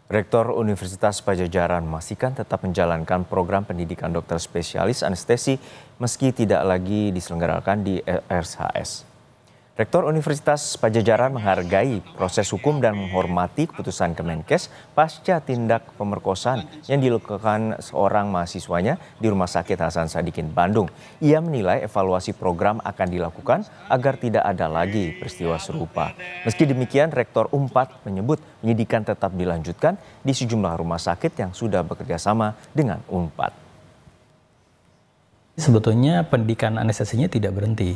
Rektor Universitas Padjadjaran memastikan tetap menjalankan program pendidikan dokter spesialis anestesi meski tidak lagi diselenggarakan di RSHS. Rektor Universitas Padjadjaran menghargai proses hukum dan menghormati keputusan Kemenkes pasca tindak pemerkosaan yang dilakukan seorang mahasiswanya di Rumah Sakit Hasan Sadikin, Bandung. Ia menilai evaluasi program akan dilakukan agar tidak ada lagi peristiwa serupa. Meski demikian, Rektor Unpad menyebut penyidikan tetap dilanjutkan di sejumlah rumah sakit yang sudah bekerja sama dengan Unpad. Sebetulnya pendidikan anestesinya tidak berhenti.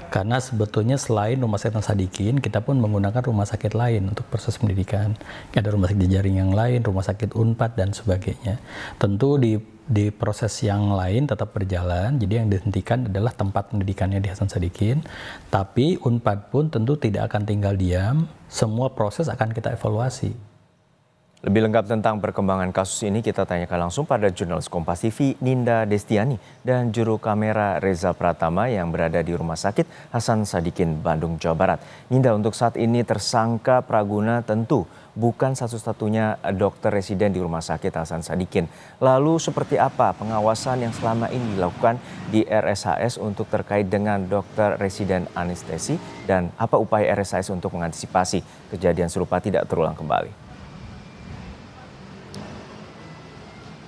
Karena sebetulnya selain Rumah Sakit Hasan Sadikin, kita pun menggunakan rumah sakit lain untuk proses pendidikan. Ada rumah sakit jejaring yang lain, rumah sakit Unpad dan sebagainya. Tentu di proses yang lain tetap berjalan, jadi yang dihentikan adalah tempat pendidikannya di Hasan Sadikin. Tapi Unpad pun tentu tidak akan tinggal diam, semua proses akan kita evaluasi. Lebih lengkap tentang perkembangan kasus ini kita tanyakan langsung pada jurnalis Kompas TV Ninda Destiani dan juru kamera Reza Pratama yang berada di Rumah Sakit Hasan Sadikin, Bandung, Jawa Barat. Ninda, untuk saat ini tersangka Praguna tentu bukan satu-satunya dokter residen di Rumah Sakit Hasan Sadikin. Lalu seperti apa pengawasan yang selama ini dilakukan di RSHS untuk terkait dengan dokter residen anestesi dan apa upaya RSHS untuk mengantisipasi kejadian serupa tidak terulang kembali?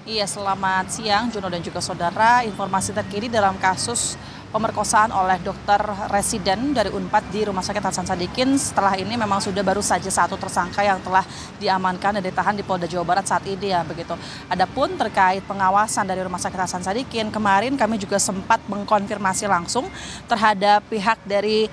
Iya, selamat siang Juno dan juga saudara. Informasi terkini dalam kasus pemerkosaan oleh dokter residen dari Unpad di Rumah Sakit Hasan Sadikin. Setelah ini memang sudah baru saja satu tersangka yang telah diamankan dan ditahan di Polda Jawa Barat saat ini ya begitu. Adapun terkait pengawasan dari Rumah Sakit Hasan Sadikin, kemarin kami juga sempat mengkonfirmasi langsung terhadap pihak dari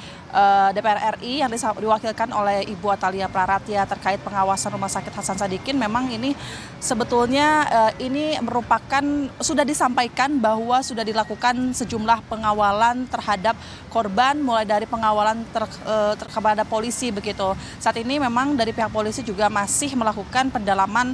DPR RI yang diwakilkan oleh Ibu Atalia Praratya terkait pengawasan Rumah Sakit Hasan Sadikin. Memang ini sebetulnya ini merupakan sudah disampaikan bahwa sudah dilakukan sejumlah pengawalan terhadap korban, mulai dari pengawalan kepada polisi begitu. Saat ini memang dari pihak polisi juga masih melakukan pendalaman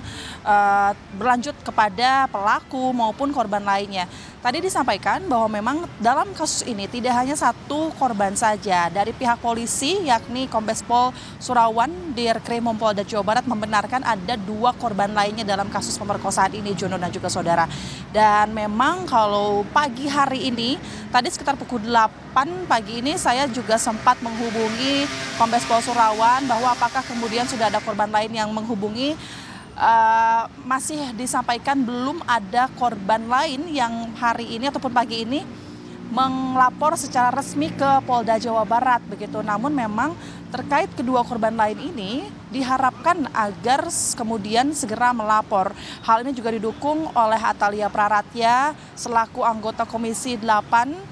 berlanjut kepada pelaku maupun korban lainnya. Tadi disampaikan bahwa memang dalam kasus ini tidak hanya satu korban saja. Dari pihak polisi yakni Kombes Pol Surawan Dirkrimum Polda Jawa Barat membenarkan ada 2 korban lainnya dalam kasus pemerkosaan ini, Jono dan juga saudara. Dan memang kalau pagi hari ini, tadi sekitar pukul 8 pagi ini saya juga sempat menghubungi Kombes Pol Surawan bahwa apakah kemudian sudah ada korban lain yang menghubungi. Masih disampaikan belum ada korban lain yang hari ini ataupun pagi ini melapor secara resmi ke Polda Jawa Barat begitu. Namun memang terkait kedua korban lain ini diharapkan agar kemudian segera melapor. Hal ini juga didukung oleh Atalia Praratya selaku anggota Komisi 8.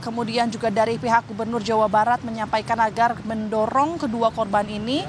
Kemudian juga dari pihak Gubernur Jawa Barat menyampaikan agar mendorong kedua korban ini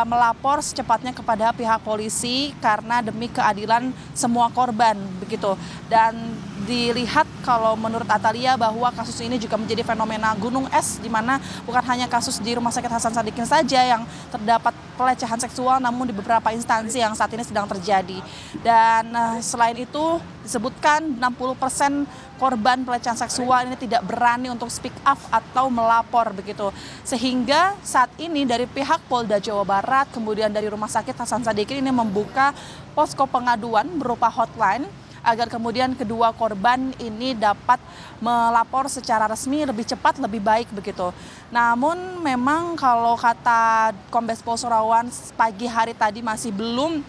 melapor secepatnya kepada pihak polisi karena demi keadilan semua korban begitu. Dan dilihat kalau menurut Atalia bahwa kasus ini juga menjadi fenomena gunung es, di mana bukan hanya kasus di Rumah Sakit Hasan Sadikin saja yang terdapat pelecehan seksual, namun di beberapa instansi yang saat ini sedang terjadi. Dan selain itu disebutkan 60% korban pelecehan seksual ini tidak berani untuk speak up atau melapor begitu. Sehingga saat ini dari pihak Polda Jawa Barat kemudian dari Rumah Sakit Hasan Sadikin ini membuka posko pengaduan berupa hotline agar kemudian kedua korban ini dapat melapor secara resmi lebih cepat lebih baik begitu. Namun memang kalau kata Kombes Pol Surawan pagi hari tadi masih belum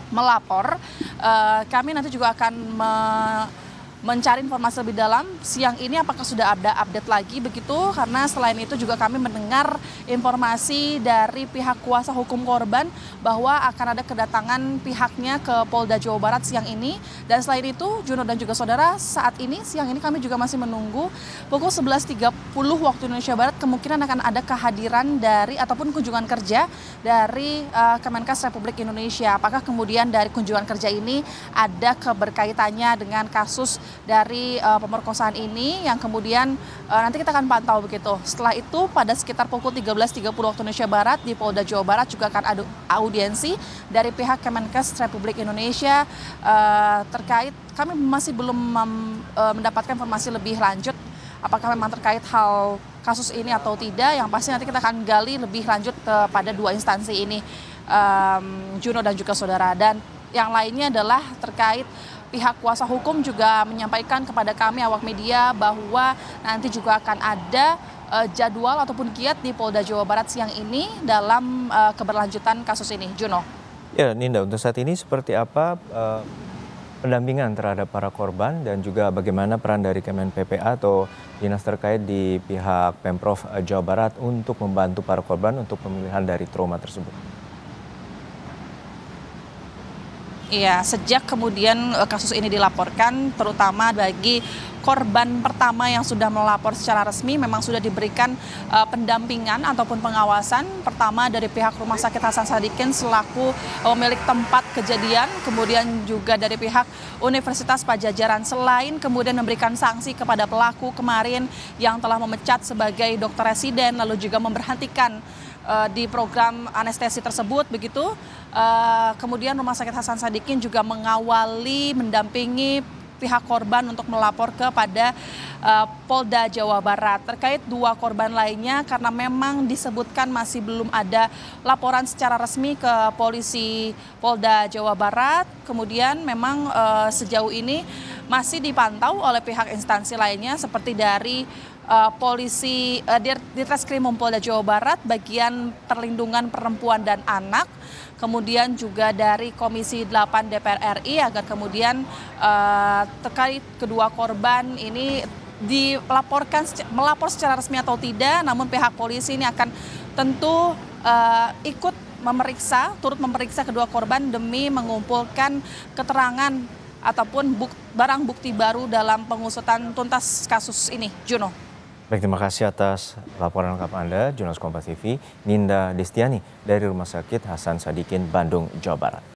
melapor. Kami nanti juga akan mencari informasi lebih dalam siang ini apakah sudah ada update lagi begitu, karena selain itu juga kami mendengar informasi dari pihak kuasa hukum korban bahwa akan ada kedatangan pihaknya ke Polda Jawa Barat siang ini. Dan selain itu Juno dan juga saudara, saat ini siang ini kami juga masih menunggu pukul 11.30 waktu Indonesia Barat kemungkinan akan ada kehadiran dari ataupun kunjungan kerja dari Kemenkes Republik Indonesia. Apakah kemudian dari kunjungan kerja ini ada keberkaitannya dengan kasus dari pemerkosaan ini yang kemudian nanti kita akan pantau begitu. Setelah itu pada sekitar pukul 13.30 waktu Indonesia Barat di Polda Jawa Barat juga akan ada audiensi dari pihak Kemenkes Republik Indonesia terkait, kami masih belum mendapatkan informasi lebih lanjut apakah memang terkait hal kasus ini atau tidak. Yang pasti nanti kita akan gali lebih lanjut pada 2 instansi ini. Juno dan juga saudara. Dan yang lainnya adalah terkait pihak kuasa hukum juga menyampaikan kepada kami awak media bahwa nanti juga akan ada jadwal ataupun giat di Polda Jawa Barat siang ini dalam keberlanjutan kasus ini. Juno. Ya, Ninda, untuk saat ini seperti apa pendampingan terhadap para korban dan juga bagaimana peran dari Kemen PPA atau dinas terkait di pihak Pemprov Jawa Barat untuk membantu para korban untuk pemulihan dari trauma tersebut? Iya, sejak kemudian kasus ini dilaporkan, terutama bagi korban pertama yang sudah melapor secara resmi, memang sudah diberikan pendampingan ataupun pengawasan. Pertama dari pihak Rumah Sakit Hasan Sadikin selaku pemilik tempat kejadian, kemudian juga dari pihak Universitas Padjadjaran, selain kemudian memberikan sanksi kepada pelaku kemarin yang telah memecat sebagai dokter residen, lalu juga memberhentikan di program anestesi tersebut begitu. Kemudian Rumah Sakit Hasan Sadikin juga mengawali mendampingi pihak korban untuk melapor kepada Polda Jawa Barat. Terkait dua korban lainnya, karena memang disebutkan masih belum ada laporan secara resmi ke polisi Polda Jawa Barat. Kemudian memang sejauh ini masih dipantau oleh pihak instansi lainnya seperti dari polisi di Treskrimum Polda Jawa Barat bagian perlindungan perempuan dan anak, kemudian juga dari Komisi 8 DPR RI agar kemudian terkait kedua korban ini melapor secara resmi atau tidak, namun pihak polisi ini akan tentu ikut turut memeriksa kedua korban demi mengumpulkan keterangan ataupun barang bukti baru dalam pengusutan tuntas kasus ini. Juno. Baik, terima kasih atas laporan lengkap Anda, jurnalis Kompas TV, Ninda Destiani dari Rumah Sakit Hasan Sadikin, Bandung, Jawa Barat.